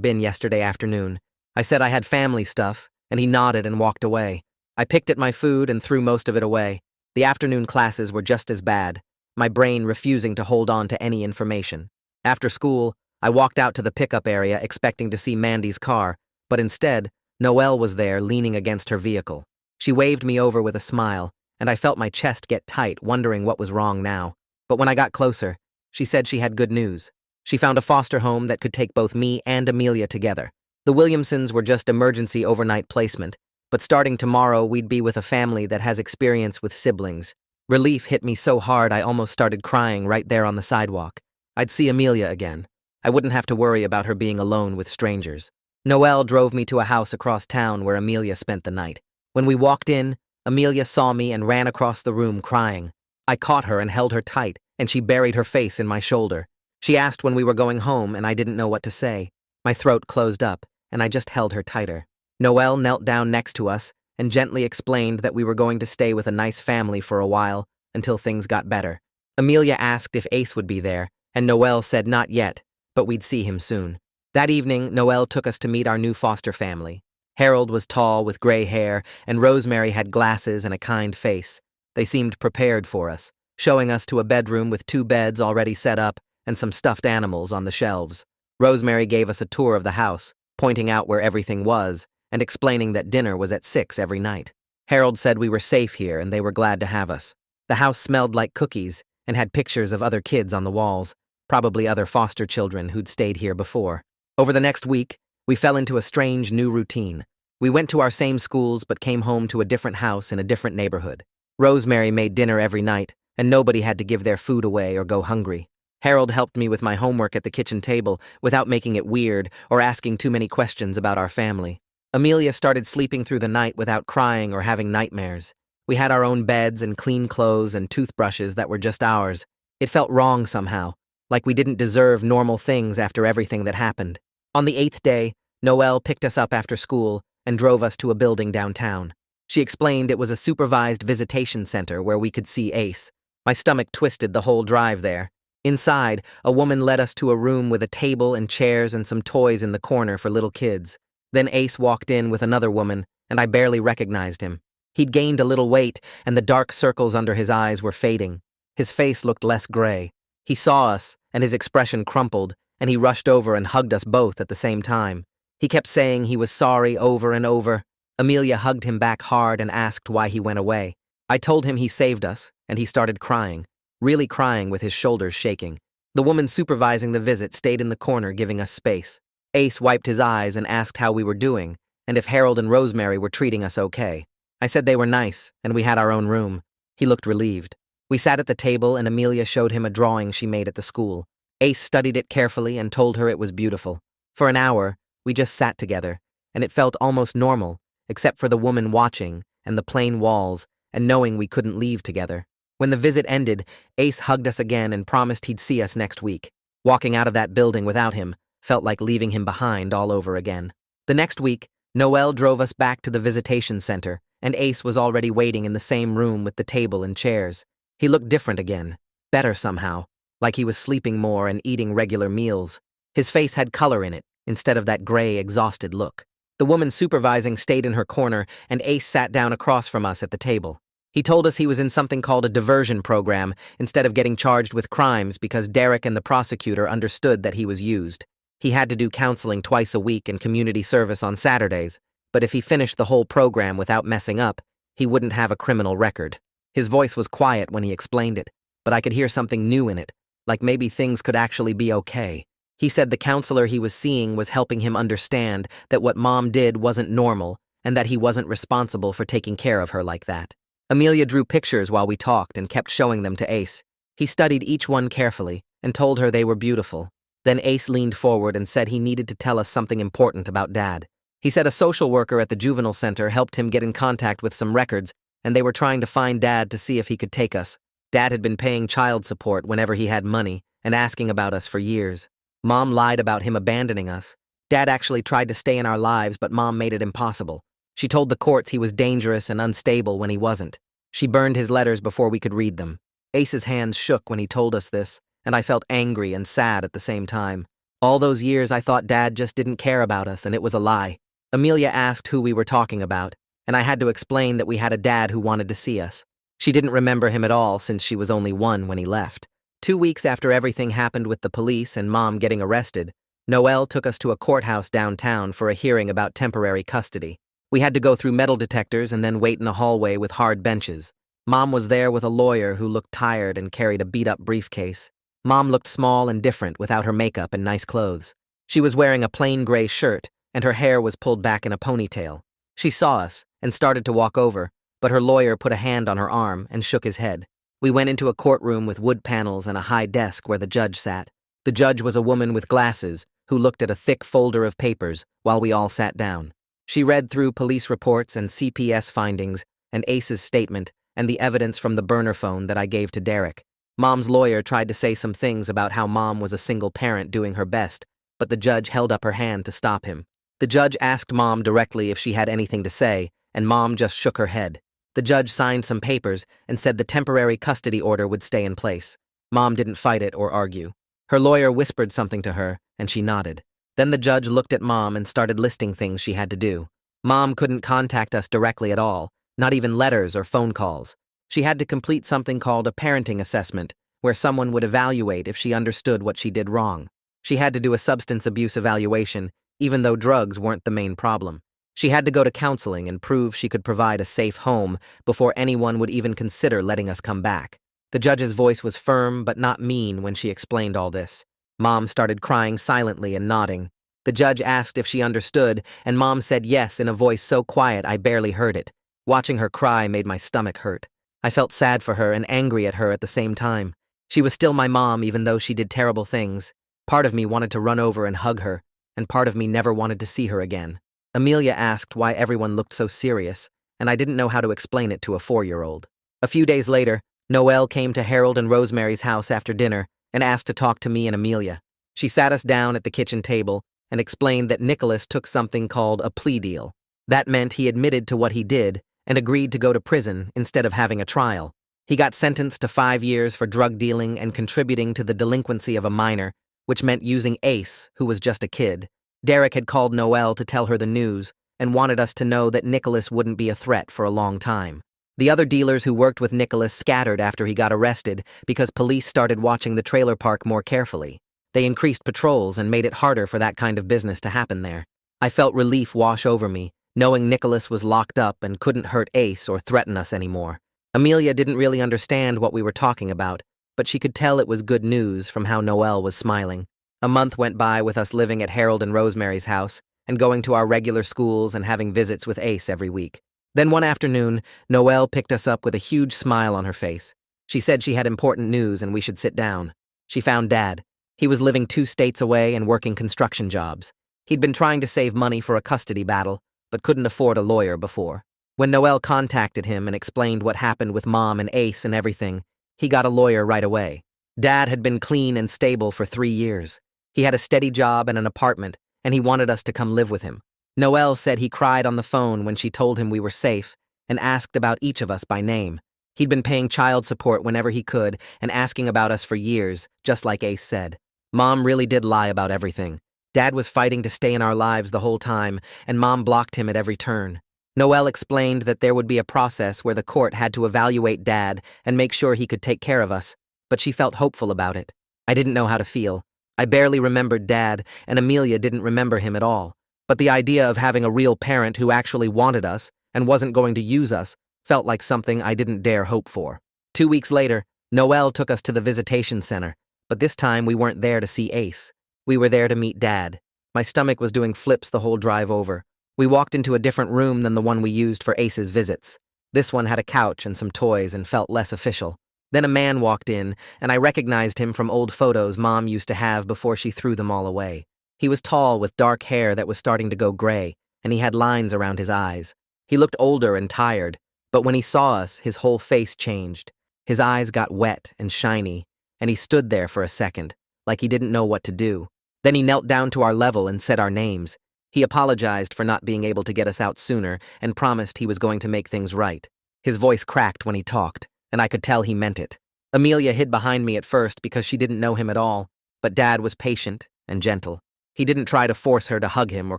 been yesterday afternoon. I said I had family stuff, and he nodded and walked away. I picked at my food and threw most of it away. The afternoon classes were just as bad, my brain refusing to hold on to any information. After school, I walked out to the pickup area expecting to see Mandy's car, but instead, Noelle was there leaning against her vehicle. She waved me over with a smile, and I felt my chest get tight, wondering what was wrong now. But when I got closer, she said she had good news. She found a foster home that could take both me and Amelia together. The Williamsons were just emergency overnight placement, but starting tomorrow we'd be with a family that has experience with siblings. Relief hit me so hard I almost started crying right there on the sidewalk. I'd see Amelia again. I wouldn't have to worry about her being alone with strangers. Noelle drove me to a house across town where Amelia spent the night. When we walked in, Amelia saw me and ran across the room crying. I caught her and held her tight, and she buried her face in my shoulder. She asked when we were going home, and I didn't know what to say. My throat closed up, and I just held her tighter. Noelle knelt down next to us and gently explained that we were going to stay with a nice family for a while until things got better. Amelia asked if Ace would be there, and Noelle said not yet, but we'd see him soon. That evening, Noelle took us to meet our new foster family. Harold was tall with gray hair, and Rosemary had glasses and a kind face. They seemed prepared for us, showing us to a bedroom with 2 beds already set up and some stuffed animals on the shelves. Rosemary gave us a tour of the house, pointing out where everything was and explaining that dinner was at 6 every night. Harold said we were safe here and they were glad to have us. The house smelled like cookies and had pictures of other kids on the walls, probably other foster children who'd stayed here before. Over the next week, we fell into a strange new routine. We went to our same schools but came home to a different house in a different neighborhood. Rosemary made dinner every night, and nobody had to give their food away or go hungry. Harold helped me with my homework at the kitchen table without making it weird or asking too many questions about our family. Amelia started sleeping through the night without crying or having nightmares. We had our own beds and clean clothes and toothbrushes that were just ours. It felt wrong somehow, like we didn't deserve normal things after everything that happened. On the 8th day, Noelle picked us up after school and drove us to a building downtown. She explained it was a supervised visitation center where we could see Ace. My stomach twisted the whole drive there. Inside, a woman led us to a room with a table and chairs and some toys in the corner for little kids. Then Ace walked in with another woman, and I barely recognized him. He'd gained a little weight, and the dark circles under his eyes were fading. His face looked less gray. He saw us, and his expression crumpled, and he rushed over and hugged us both at the same time. He kept saying he was sorry over and over. Amelia hugged him back hard and asked why he went away. I told him he saved us, and he started crying, really crying with his shoulders shaking. The woman supervising the visit stayed in the corner giving us space. Ace wiped his eyes and asked how we were doing, and if Harold and Rosemary were treating us okay. I said they were nice, and we had our own room. He looked relieved. We sat at the table and Amelia showed him a drawing she made at the school. Ace studied it carefully and told her it was beautiful. For an hour, we just sat together, and it felt almost normal, except for the woman watching and the plain walls and knowing we couldn't leave together. When the visit ended, Ace hugged us again and promised he'd see us next week. Walking out of that building without him felt like leaving him behind all over again. The next week, Noelle drove us back to the visitation center, and Ace was already waiting in the same room with the table and chairs. He looked different again, better somehow, like he was sleeping more and eating regular meals. His face had color in it, instead of that gray, exhausted look. The woman supervising stayed in her corner, and Ace sat down across from us at the table. He told us he was in something called a diversion program instead of getting charged with crimes because Derek and the prosecutor understood that he was used. He had to do counseling twice a week and community service on Saturdays, but if he finished the whole program without messing up, he wouldn't have a criminal record. His voice was quiet when he explained it, but I could hear something new in it, like maybe things could actually be okay. He said the counselor he was seeing was helping him understand that what Mom did wasn't normal and that he wasn't responsible for taking care of her like that. Amelia drew pictures while we talked and kept showing them to Ace. He studied each one carefully and told her they were beautiful. Then Ace leaned forward and said he needed to tell us something important about Dad. He said a social worker at the juvenile center helped him get in contact with some records, and they were trying to find Dad to see if he could take us. Dad had been paying child support whenever he had money and asking about us for years. Mom lied about him abandoning us. Dad actually tried to stay in our lives, but Mom made it impossible. She told the courts he was dangerous and unstable when he wasn't. She burned his letters before we could read them. Ace's hands shook when he told us this, and I felt angry and sad at the same time. All those years I thought Dad just didn't care about us, and it was a lie. Amelia asked who we were talking about, and I had to explain that we had a dad who wanted to see us. She didn't remember him at all since she was only 1 when he left. 2 weeks after everything happened with the police and Mom getting arrested, Noelle took us to a courthouse downtown for a hearing about temporary custody. We had to go through metal detectors and then wait in a hallway with hard benches. Mom was there with a lawyer who looked tired and carried a beat-up briefcase. Mom looked small and different without her makeup and nice clothes. She was wearing a plain gray shirt, and her hair was pulled back in a ponytail. She saw us and started to walk over, but her lawyer put a hand on her arm and shook his head. We went into a courtroom with wood panels and a high desk where the judge sat. The judge was a woman with glasses who looked at a thick folder of papers while we all sat down. She read through police reports and CPS findings and Ace's statement and the evidence from the burner phone that I gave to Derek. Mom's lawyer tried to say some things about how Mom was a single parent doing her best, but the judge held up her hand to stop him. The judge asked Mom directly if she had anything to say, and Mom just shook her head. The judge signed some papers and said the temporary custody order would stay in place. Mom didn't fight it or argue. Her lawyer whispered something to her, and she nodded. Then the judge looked at Mom and started listing things she had to do. Mom couldn't contact us directly at all, not even letters or phone calls. She had to complete something called a parenting assessment, where someone would evaluate if she understood what she did wrong. She had to do a substance abuse evaluation, even though drugs weren't the main problem. She had to go to counseling and prove she could provide a safe home before anyone would even consider letting us come back. The judge's voice was firm but not mean when she explained all this. Mom started crying silently and nodding. The judge asked if she understood, and Mom said yes in a voice so quiet I barely heard it. Watching her cry made my stomach hurt. I felt sad for her and angry at her at the same time. She was still my mom even though she did terrible things. Part of me wanted to run over and hug her, and part of me never wanted to see her again. Amelia asked why everyone looked so serious, and I didn't know how to explain it to a 4-year-old. A few days later, Noelle came to Harold and Rosemary's house after dinner and asked to talk to me and Amelia. She sat us down at the kitchen table and explained that Nicholas took something called a plea deal. That meant he admitted to what he did and agreed to go to prison instead of having a trial. He got sentenced to 5 years for drug dealing and contributing to the delinquency of a minor, which meant using Ace, who was just a kid. Derek had called Noelle to tell her the news and wanted us to know that Nicholas wouldn't be a threat for a long time. The other dealers who worked with Nicholas scattered after he got arrested because police started watching the trailer park more carefully. They increased patrols and made it harder for that kind of business to happen there. I felt relief wash over me, knowing Nicholas was locked up and couldn't hurt Ace or threaten us anymore. Amelia didn't really understand what we were talking about, but she could tell it was good news from how Noelle was smiling. A month went by with us living at Harold and Rosemary's house and going to our regular schools and having visits with Ace every week. Then one afternoon, Noelle picked us up with a huge smile on her face. She said she had important news and we should sit down. She found Dad. He was living 2 states away and working construction jobs. He'd been trying to save money for a custody battle, but couldn't afford a lawyer before. When Noelle contacted him and explained what happened with Mom and Ace and everything, he got a lawyer right away. Dad had been clean and stable for 3 years. He had a steady job and an apartment, and he wanted us to come live with him. Noelle said he cried on the phone when she told him we were safe and asked about each of us by name. He'd been paying child support whenever he could and asking about us for years, just like Ace said. Mom really did lie about everything. Dad was fighting to stay in our lives the whole time, and Mom blocked him at every turn. Noelle explained that there would be a process where the court had to evaluate Dad and make sure he could take care of us, but she felt hopeful about it. I didn't know how to feel. I barely remembered Dad, and Amelia didn't remember him at all. But the idea of having a real parent who actually wanted us and wasn't going to use us felt like something I didn't dare hope for. 2 weeks later, Noelle took us to the visitation center, but this time we weren't there to see Ace. We were there to meet Dad. My stomach was doing flips the whole drive over. We walked into a different room than the one we used for Ace's visits. This one had a couch and some toys and felt less official. Then a man walked in, and I recognized him from old photos Mom used to have before she threw them all away. He was tall with dark hair that was starting to go gray, and he had lines around his eyes. He looked older and tired, but when he saw us, his whole face changed. His eyes got wet and shiny, and he stood there for a second, like he didn't know what to do. Then he knelt down to our level and said our names. He apologized for not being able to get us out sooner and promised he was going to make things right. His voice cracked when he talked, and I could tell he meant it. Amelia hid behind me at first because she didn't know him at all, but Dad was patient and gentle. He didn't try to force her to hug him or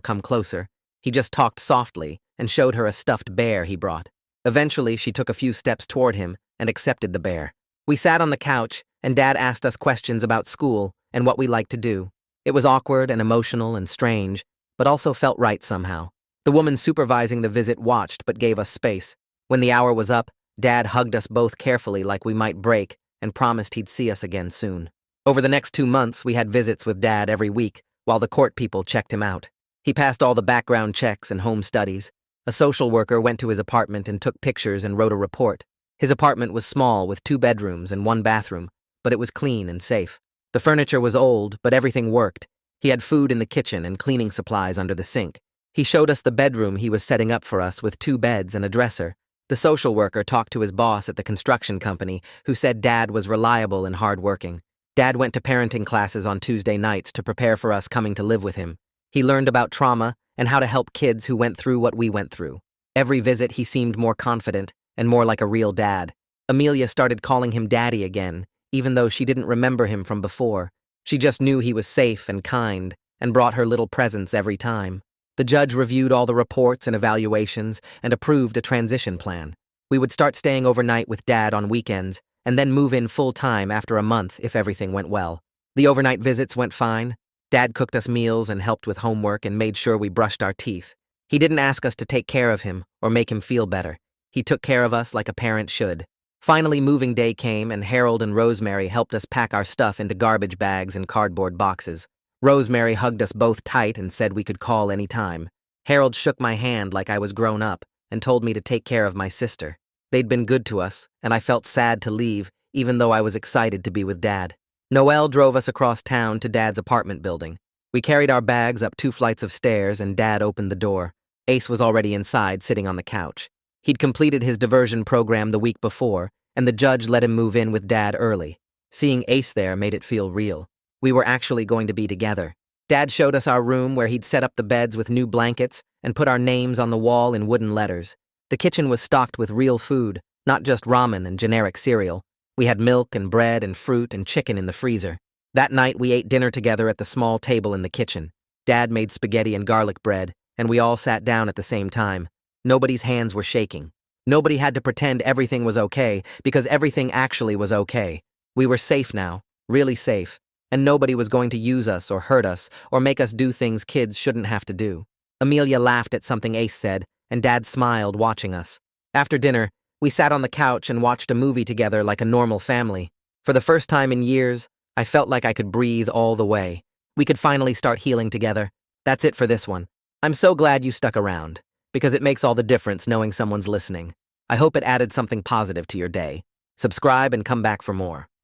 come closer. He just talked softly and showed her a stuffed bear he brought. Eventually, she took a few steps toward him and accepted the bear. We sat on the couch, and Dad asked us questions about school and what we liked to do. It was awkward and emotional and strange, but also felt right somehow. The woman supervising the visit watched but gave us space. When the hour was up, Dad hugged us both carefully like we might break and promised he'd see us again soon. Over the next 2 months, we had visits with Dad every week while the court people checked him out. He passed all the background checks and home studies. A social worker went to his apartment and took pictures and wrote a report. His apartment was small with 2 bedrooms and 1 bathroom, but it was clean and safe. The furniture was old, but everything worked. He had food in the kitchen and cleaning supplies under the sink. He showed us the bedroom he was setting up for us with 2 beds and a dresser. The social worker talked to his boss at the construction company, who said Dad was reliable and hardworking. Dad went to parenting classes on Tuesday nights to prepare for us coming to live with him. He learned about trauma and how to help kids who went through what we went through. Every visit, he seemed more confident and more like a real dad. Amelia started calling him Daddy again, even though she didn't remember him from before. She just knew he was safe and kind and brought her little presents every time. The judge reviewed all the reports and evaluations and approved a transition plan. We would start staying overnight with Dad on weekends and then move in full-time after a month if everything went well. The overnight visits went fine. Dad cooked us meals and helped with homework and made sure we brushed our teeth. He didn't ask us to take care of him or make him feel better. He took care of us like a parent should. Finally, moving day came, and Harold and Rosemary helped us pack our stuff into garbage bags and cardboard boxes. Rosemary hugged us both tight and said we could call any time. Harold shook my hand like I was grown up and told me to take care of my sister. They'd been good to us, and I felt sad to leave, even though I was excited to be with Dad. Noelle drove us across town to Dad's apartment building. We carried our bags up 2 flights of stairs, and Dad opened the door. Ace was already inside, sitting on the couch. He'd completed his diversion program the week before, and the judge let him move in with Dad early. Seeing Ace there made it feel real. We were actually going to be together. Dad showed us our room where he'd set up the beds with new blankets and put our names on the wall in wooden letters. The kitchen was stocked with real food, not just ramen and generic cereal. We had milk and bread and fruit and chicken in the freezer. That night, we ate dinner together at the small table in the kitchen. Dad made spaghetti and garlic bread, and we all sat down at the same time. Nobody's hands were shaking. Nobody had to pretend everything was okay, because everything actually was okay. We were safe now, really safe, and nobody was going to use us or hurt us or make us do things kids shouldn't have to do. Amelia laughed at something Ace said, and Dad smiled watching us. After dinner, we sat on the couch and watched a movie together like a normal family. For the first time in years, I felt like I could breathe all the way. We could finally start healing together. That's it for this one. I'm so glad you stuck around, because it makes all the difference knowing someone's listening. I hope it added something positive to your day. Subscribe and come back for more.